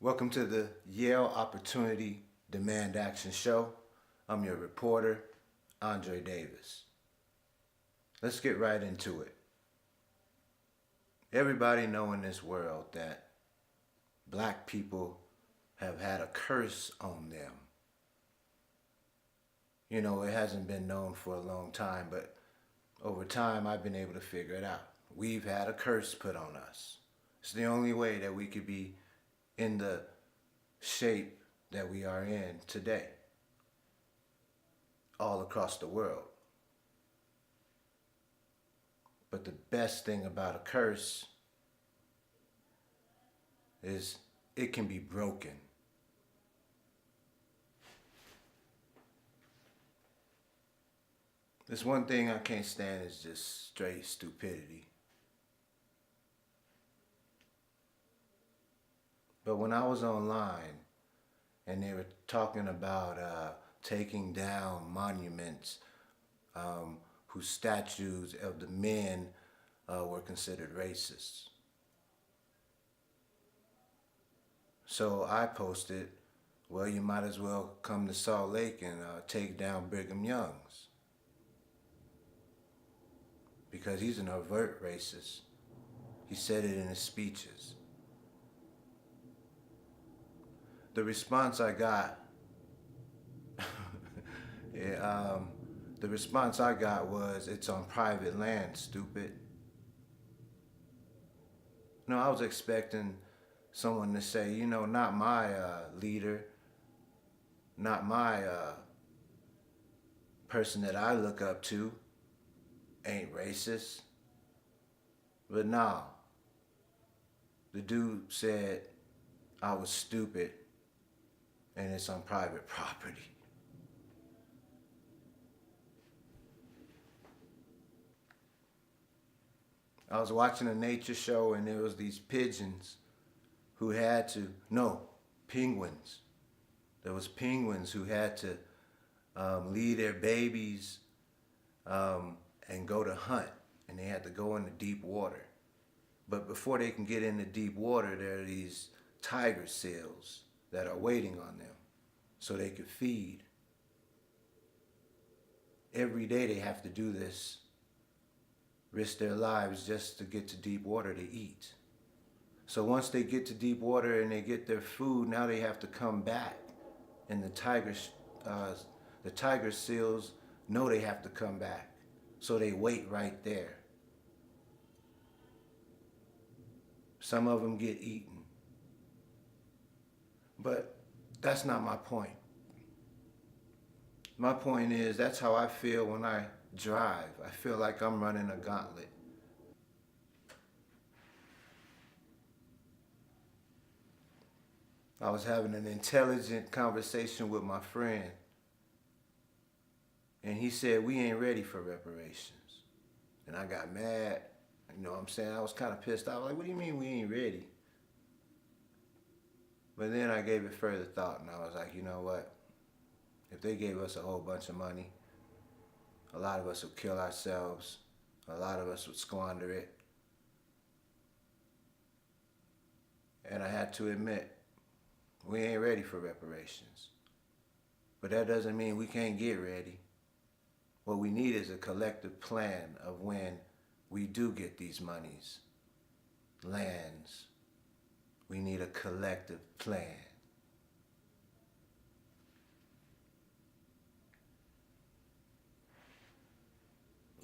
Welcome to the Yale Opportunity Demand Action Show. I'm your reporter, Aundra Davis. Let's get right into it. Everybody know in this world that black people have had a curse on them. You know, it hasn't been known for a long time, but over time I've been able to figure it out. We've had a curse put on us. It's the only way that we could be in the shape that we are in today, all across the world. But the best thing about a curse is it can be broken. There's one thing I can't stand is just straight stupidity. But when I was online and they were talking about taking down monuments whose statues of the men were considered racist. So I posted, well, you might as well come to Salt Lake and take down Brigham Young's, because he's an overt racist. He said it in his speeches. The response I got, the response I got was, "It's on private land, stupid." No, I was expecting someone to say, not my leader, not my person that I look up to ain't racist. But nah, the dude said I was stupid and it's on private property. I was watching a nature show and there was these pigeons who had to, no, penguins. There was penguins who had to leave their babies and go to hunt, and they had to go into deep water. But before they can get into deep water, there are these tiger seals that are waiting on them so they could feed. Every day they have to do this, risk their lives just to get to deep water to eat. So once they get to deep water and they get their food, now they have to come back. And the tiger seals know they have to come back. So they wait right there. Some of them get eaten. But that's not my point. My point is, that's how I feel when I drive. I feel like I'm running a gauntlet. I was having an intelligent conversation with my friend, and he said, we ain't ready for reparations. And I got mad, you know what I'm saying? I was kind of pissed. I was like, what do you mean we ain't ready? But then I gave it further thought, and I was like, you know what? If they gave us a whole bunch of money, a lot of us would kill ourselves. A lot of us would squander it. And I had to admit, we ain't ready for reparations. But that doesn't mean we can't get ready. What we need is a collective plan of when we do get these monies, lands. We need a collective plan.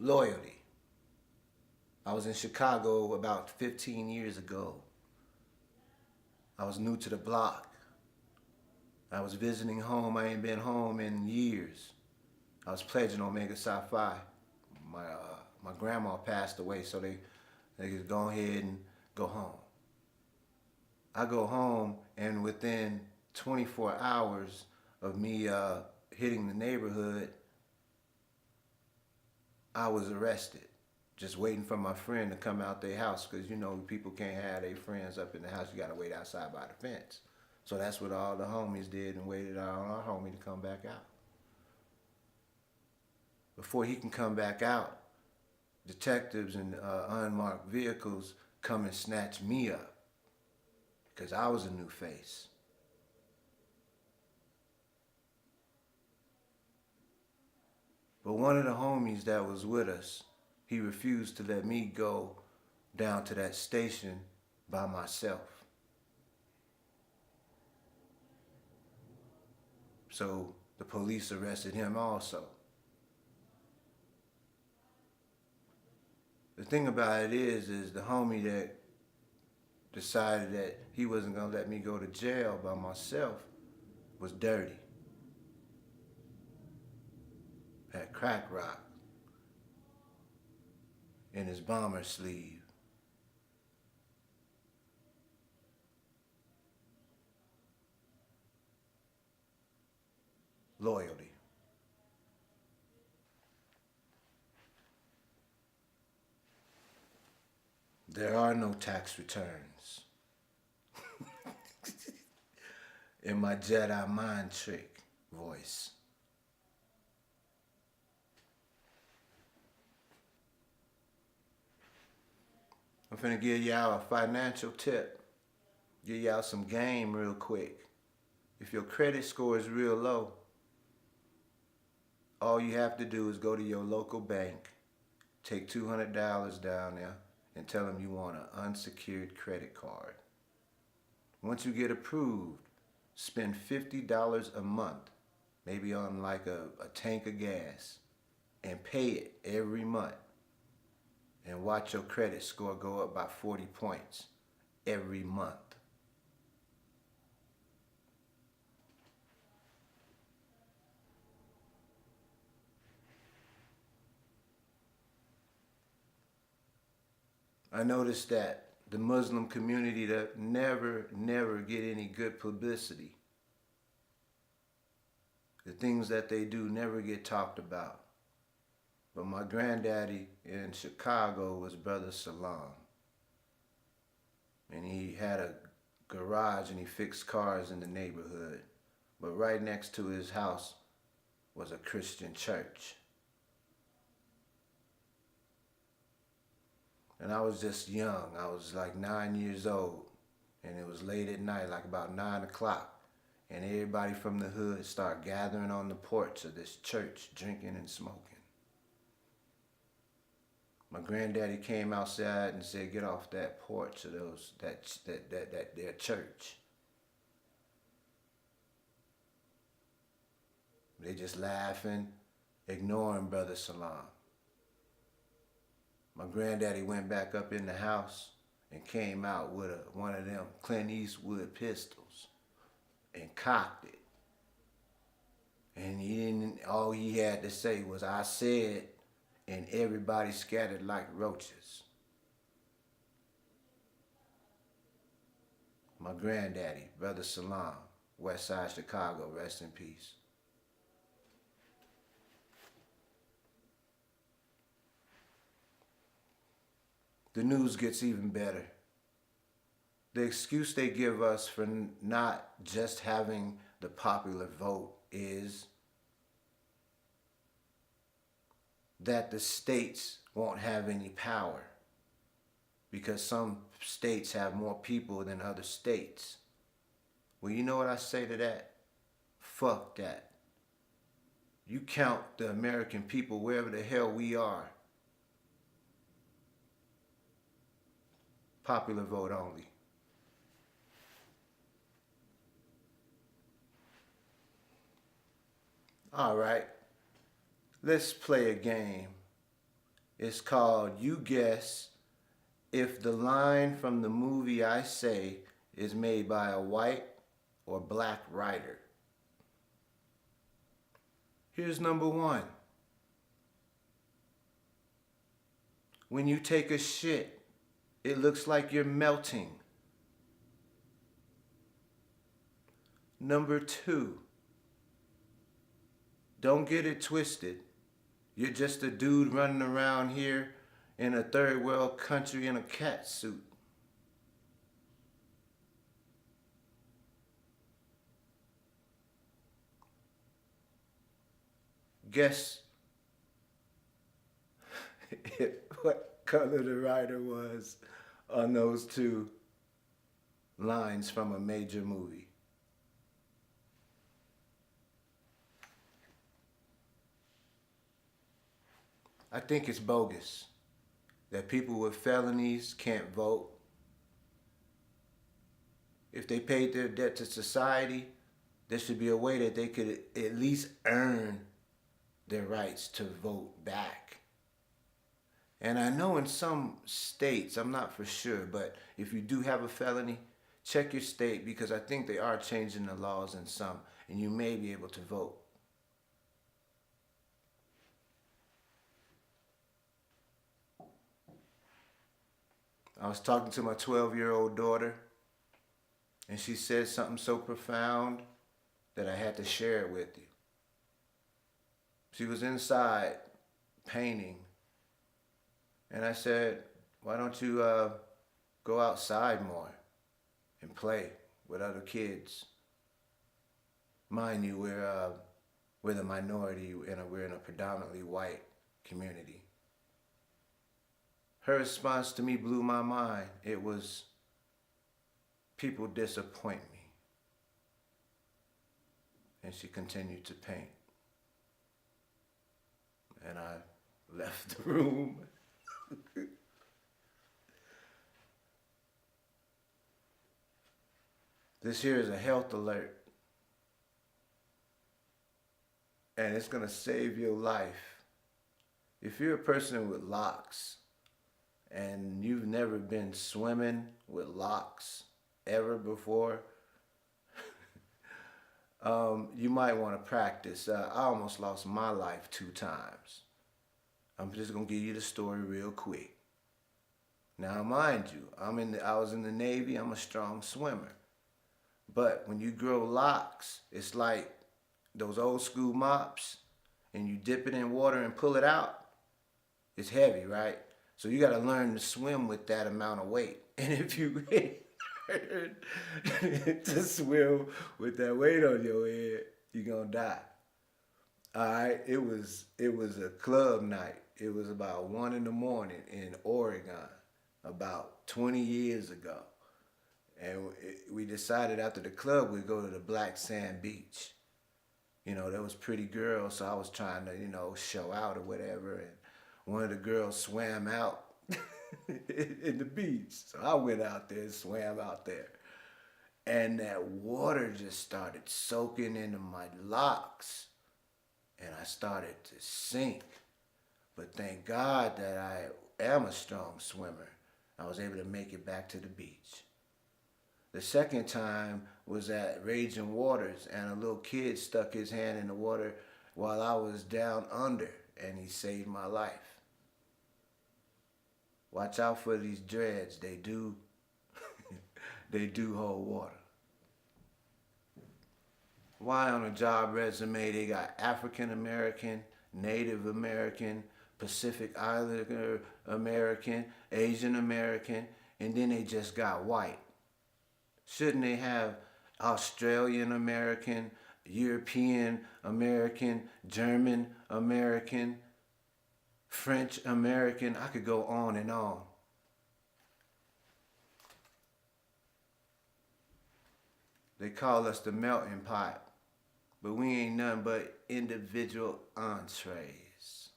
Loyalty. I was in Chicago about 15 years ago. I was new to the block. I was visiting home. I ain't been home in years. I was pledging Omega Psi Phi. My grandma passed away, so they could go ahead and go home. I go home, and within 24 hours of me hitting the neighborhood, I was arrested. Just waiting for my friend to come out their house, because people can't have their friends up in the house. You gotta wait outside by the fence. So that's what all the homies did, and waited on our homie to come back out. Before he can come back out, detectives and unmarked vehicles come and snatch me up. because I was a new face. But one of the homies that was with us, he refused to let me go down to that station by myself. So the police arrested him also. The thing about it is the homie that decided that he wasn't gonna let me go to jail by myself was dirty. Had crack rock in his bomber sleeve. Loyalty. There are no tax returns. In my Jedi mind trick voice. I'm finna give y'all a financial tip. Give y'all some game real quick. If your credit score is real low, all you have to do is go to your local bank, take $200 down there, and tell them you want an unsecured credit card. Once you get approved, spend $50 a month, maybe on like a tank of gas, and pay it every month. And watch your credit score go up by 40 points every month. I noticed that the Muslim community that never get any good publicity. The things that they do never get talked about. But my granddaddy in Chicago was Brother Salam. And he had a garage and he fixed cars in the neighborhood. But right next to his house was a Christian church. And I was just young. I was like 9 years old. And it was late at night, like about 9 o'clock. And everybody from the hood started gathering on the porch of this church, drinking and smoking. My granddaddy came outside and said, "Get off that porch of their church." They just laughing, ignoring Brother Salam. My granddaddy went back up in the house and came out with one of them Clint Eastwood pistols and cocked it. And all he had to say was, "I said," and everybody scattered like roaches. My granddaddy, Brother Salam, West Side Chicago, rest in peace. The news gets even better. The excuse they give us for not just having the popular vote is that the states won't have any power because some states have more people than other states. Well, you know what I say to that? Fuck that. You count the American people wherever the hell we are. Popular vote only. All right, let's play a game. It's called You Guess If the Line from the Movie I Say is made by a white or black writer. Here's number one. When you take a shit, it looks like you're melting. Number two. Don't get it twisted. You're just a dude running around here in a third world country in a cat suit. Guess what color the writer was on those two. lines from a major movie. I think it's bogus that people with felonies can't vote. If they paid their debt to society, there should be a way that they could at least earn their rights to vote back. And I know in some states, I'm not for sure, but if you do have a felony, check your state because I think they are changing the laws in some, and you may be able to vote. I was talking to my 12-year-old daughter, and she said something so profound that I had to share it with you. She was inside painting, and I said, why don't you go outside more and play with other kids? Mind you, we're the minority and we're in a predominantly white community. Her response to me blew my mind. It was, people disappoint me. And she continued to paint. And I left the room. This here is a health alert. And it's gonna save your life. If you're a person with locks and you've never been swimming with locks ever before, you might want to practice. I almost lost my life 2 times. I'm just gonna give you the story real quick. Now, mind you, I was in the Navy. I'm a strong swimmer. But when you grow locks, it's like those old school mops, and you dip it in water and pull it out. It's heavy, right? So you got to learn to swim with that amount of weight. And if you to swim with that weight on your head, you're gonna die. All right, it was a club night. It was about 1 in the morning in Oregon, about 20 years ago, and we decided after the club we'd go to the black sand beach. You know, there was pretty girls, so I was trying to, show out or whatever, and one of the girls swam out in the beach. So I went out there and swam out there. And that water just started soaking into my locks. And I started to sink. But thank God that I am a strong swimmer. I was able to make it back to the beach. The second time was at Raging Waters, and a little kid stuck his hand in the water while I was down under, and he saved my life. Watch out for these dreads. They do hold water. Why on a job resume they got African American, Native American, Pacific Islander American, Asian American, and then they just got white? Shouldn't they have Australian American, European American, German American, French American? I could go on and on. They call us the melting pot, but we ain't nothing but individual entrees.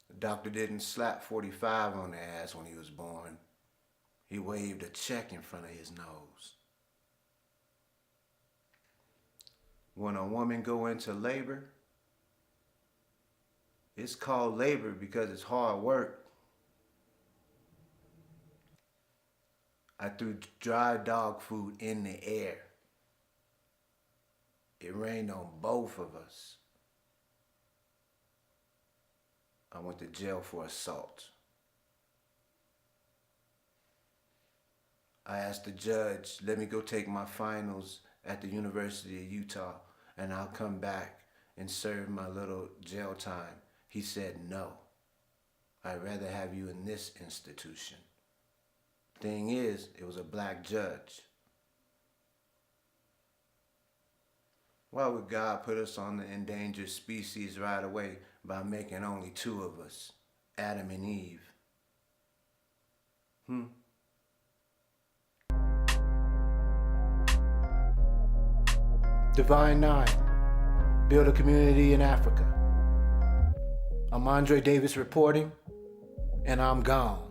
The doctor didn't slap 45 on the ass when he was born. He waved a check in front of his nose. When a woman go into labor, it's called labor because it's hard work. I threw dry dog food in the air. It rained on both of us. I went to jail for assault. I asked the judge, let me go take my finals at the University of Utah and I'll come back and serve my little jail time. He said, no, I'd rather have you in this institution. Thing is, it was a black judge. Why would God put us on the endangered species right away by making only 2 of us, Adam and Eve? Divine Nine, build a community in Africa. I'm Aundra Davis reporting, and I'm gone.